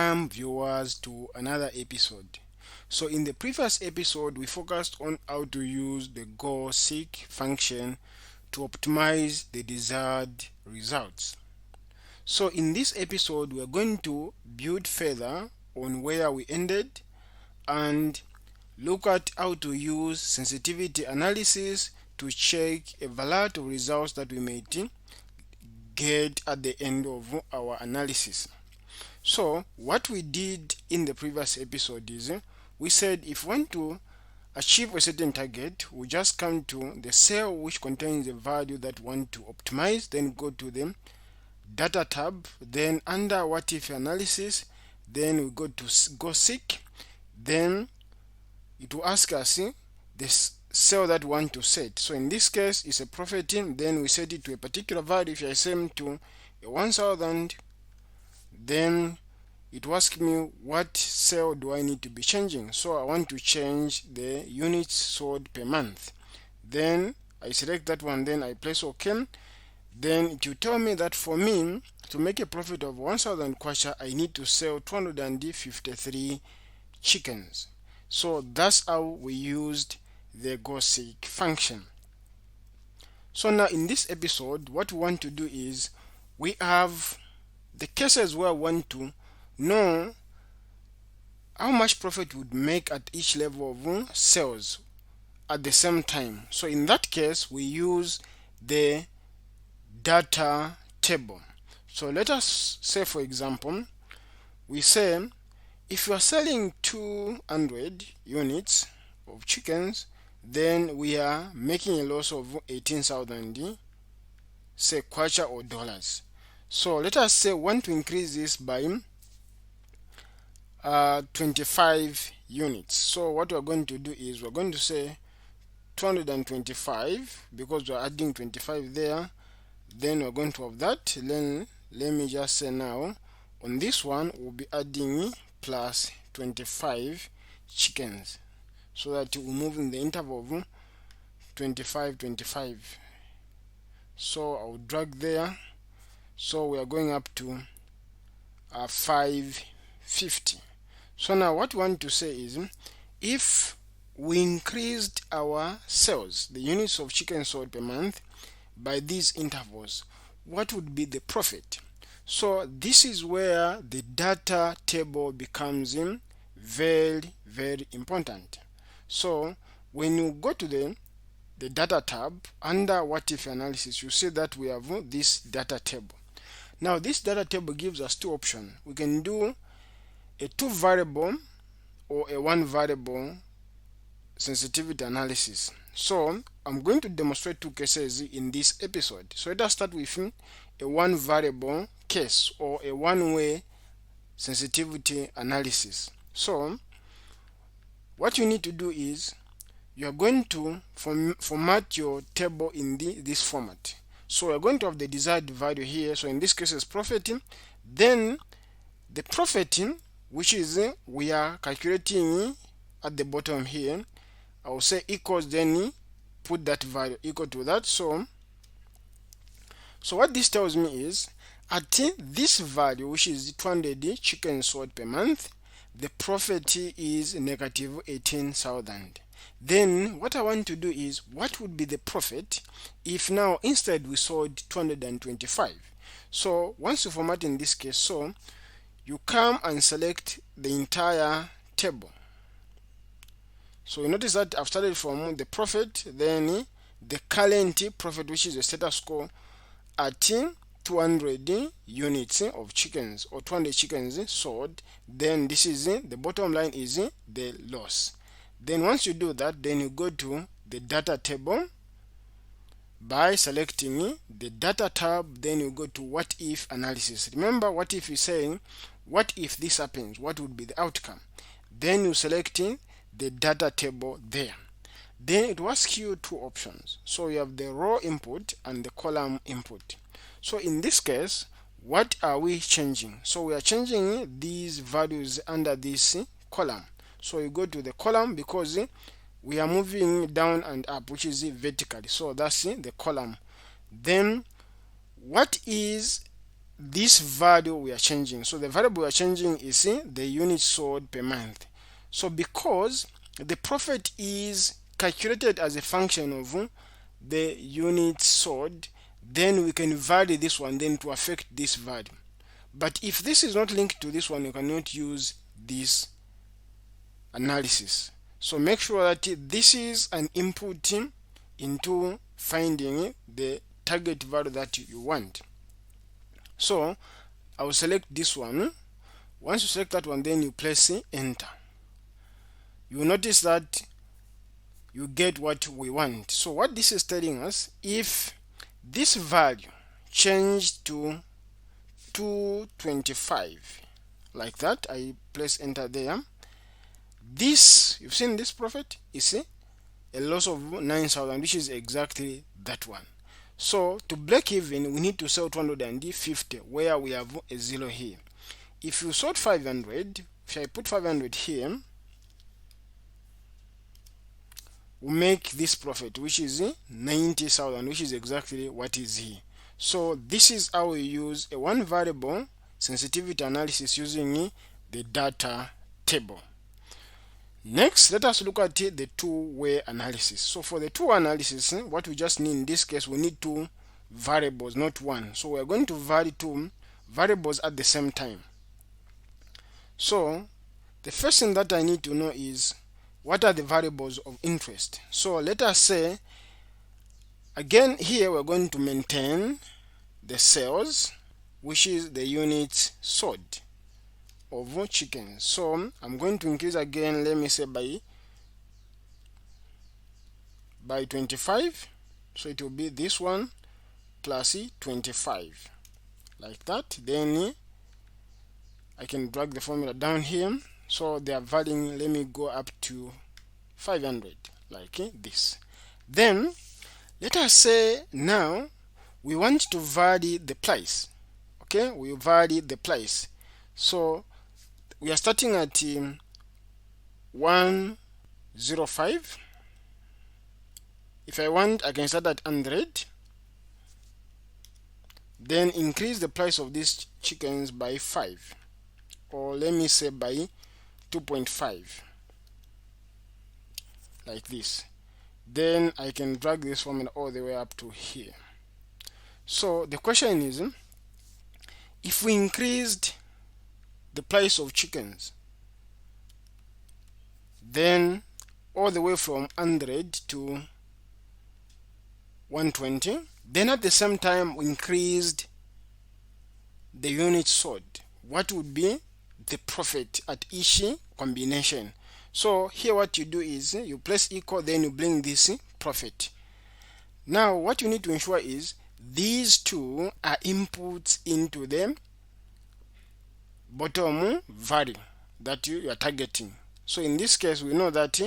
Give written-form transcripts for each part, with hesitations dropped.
Welcome viewers to another episode. So in the previous episode we focused on how to use the go seek function to optimize the desired results. So in this episode we are going to build further on where we ended and look at how to use sensitivity analysis to check a variety of results that we may get at the end of our analysis. So what we did in the previous episode is we said if we want to achieve a certain target, we just come to the cell which contains the value that we want to optimize, then go to the data tab, then under what if analysis, then we go to go seek, then it will ask us the cell that we want to set. So in this case it's a profit, then we set it to a particular value. If I set to a 1000, then it will ask me what cell do I need to be changing. So I want to change the units sold per month. Then I select that one, then I press OK. Then it will tell me that for me to make a profit of 1000 kwacha, I need to sell 253 chickens. So that's how we used the go seek function. So now in this episode what we want to do is we have the cases where I want to know how much profit would make at each level of sales at the same time. So in that case we use the data table. So let us say, for example, we say if you are selling 200 units of chickens, then we are making a loss of 18,000 say kwacha or dollars. So let us say we want to increase this by 25 units. So what we're going to do is we're going to say 225 because we're adding 25 there. Then we're going to have that. Then let me just say now on this one we'll be adding plus 25 chickens, so that we'll move in the interval of 25. So I'll drag there. So we are going up to 550. So now what we want to say is if we increased our sales, the units of chicken sold per month, by these intervals, what would be the profit? So this is where the data table becomes very important. So when you go to the data tab under what if analysis, you see that we have this data table. Now this data table gives us two options. We can do a 2 variable or a 1 variable sensitivity analysis. So I'm going to demonstrate two cases in this episode. So let us start with a 1 variable case or a one-way sensitivity analysis. So what you need to do is you are going to format your table in this format. So we are going to have the desired value here. So in this case is profit. Then the profit, which is we are calculating at the bottom here, I will say equals, then put that value equal to that. So what this tells me is at this value, which is 200 chickens sold per month, the profit is negative 18,000. Then what I want to do is what would be the profit if now instead we sold 225. So once you format in this case, so you come and select the entire table. So you notice that I've started from the profit, then the current profit, which is the status quo at 200 units of chickens or 200 chickens sold. Then this is the bottom line is the loss. Then once you do that, then you go to the data table by selecting the data tab, then you go to what if analysis. Remember, what if is saying what if this happens, what would be the outcome? Then you select the data table there. Then it will ask you two options. So you have the row input and the column input. So in this case, what are we changing? So we are changing these values under this column. So you go to the column because we are moving down and up, which is vertically. So that's the column. Then what is this value we are changing. So the variable we are changing is the units sold per month. So because the profit is calculated as a function of the units sold, then we can vary this one then to affect this value. But if this is not linked to this one, you cannot use this analysis. So make sure that this is an input into finding the target value that you want. So I will select this one. Once you select that one, then you press enter. You will notice that you get what we want. So what this is telling us, if this value changed to 225 like that, I press enter there, this, you've seen this profit is a loss of 9,000, which is exactly that one. So to break even, we need to sell 250 where we have a 0 here. If you sold 500, if I put 500 here, we make this profit, which is 90,000, which is exactly what is here. So this is how we use a one variable sensitivity analysis using the data table. Next, let us look at the two-way analysis. So for the two-way analysis, what we just need in this case, we need two variables, not one. So we are going to vary two variables at the same time. So the first thing that I need to know is what are the variables of interest. So let us say, again here we're going to maintain the sales, which is the units sold of chickens. So I'm going to increase again, let me say by 25. So it will be this one plus 25 like that. Then I can drag the formula down here. So they are varying, let me go up to 500 like this. Then let us say now we want to vary the price. Okay, we vary the price. So we are starting at 105. If I want, I can start at 100. Then increase the price of these chickens by 5, or let me say by 2.5 like this. Then I can drag this formula all the way up to here. So the question is, if we increased the price of chickens, then all the way from 100 to 120, then at the same time we increased the units sold, what would be the profit at each combination? So here what you do is you press equal, then you bring this profit. Now what you need to ensure is these two are inputs into the bottom value that you are targeting. So in this case, we know that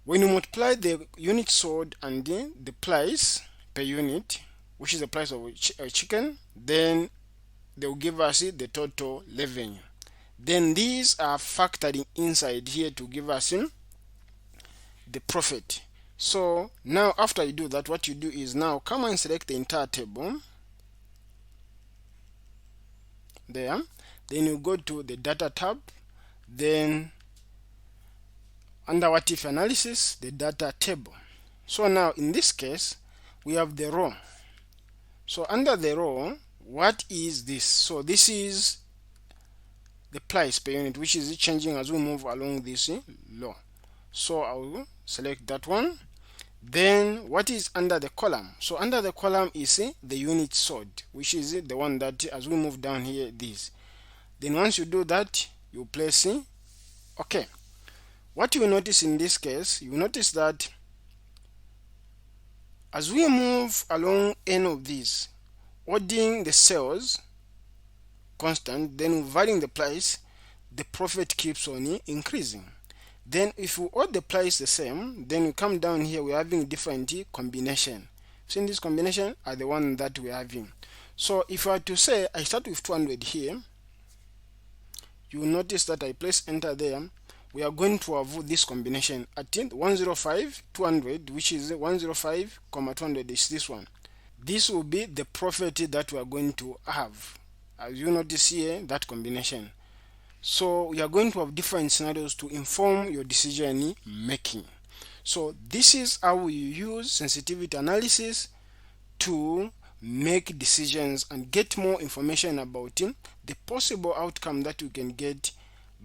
when you multiply the units sold and the price per unit, which is the price of a chicken, then they will give us the total revenue. Then these are factored inside here to give us the profit. So now after you do that, what you do is now come and select the entire table there. Then you go to the data tab, then under what if analysis, the data table. So now in this case we have the row. So under the row, what is this? So this is the price per unit, which is changing as we move along this law. So I will select that one. Then what is under the column? So under the column is the unit sold, which is the one that as we move down here, this. Then once you do that, you place OK. What you will notice in this case, you will notice that as we move along any of these, holding the sales constant, then varying the price, the profit keeps on increasing. Then if we hold the price the same, then we come down here, we're having different combination. So in this combination are the one that we're having. So if I were to say I start with 200 here, you will notice that I place enter there. We are going to have this combination at 105, 200, which is 105, 200 is this one. This will be the profit that we are going to have. As you notice here, that combination. So we are going to have different scenarios to inform your decision making. So this is how we use sensitivity analysis to make decisions and get more information about the possible outcome that you can get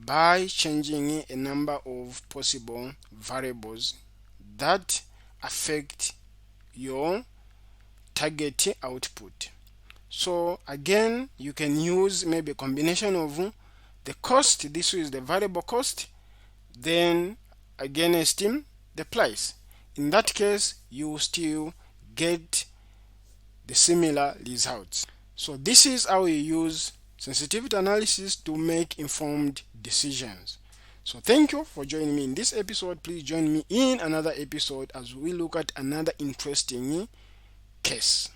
by changing a number of possible variables that affect your target output. So again, you can use maybe a combination of the cost, this is the variable cost, then against the price. In that case, you still get the similar results. So this is how you use sensitivity analysis to make informed decisions. So thank you for joining me in this episode. Please join me in another episode as we look at another interesting case.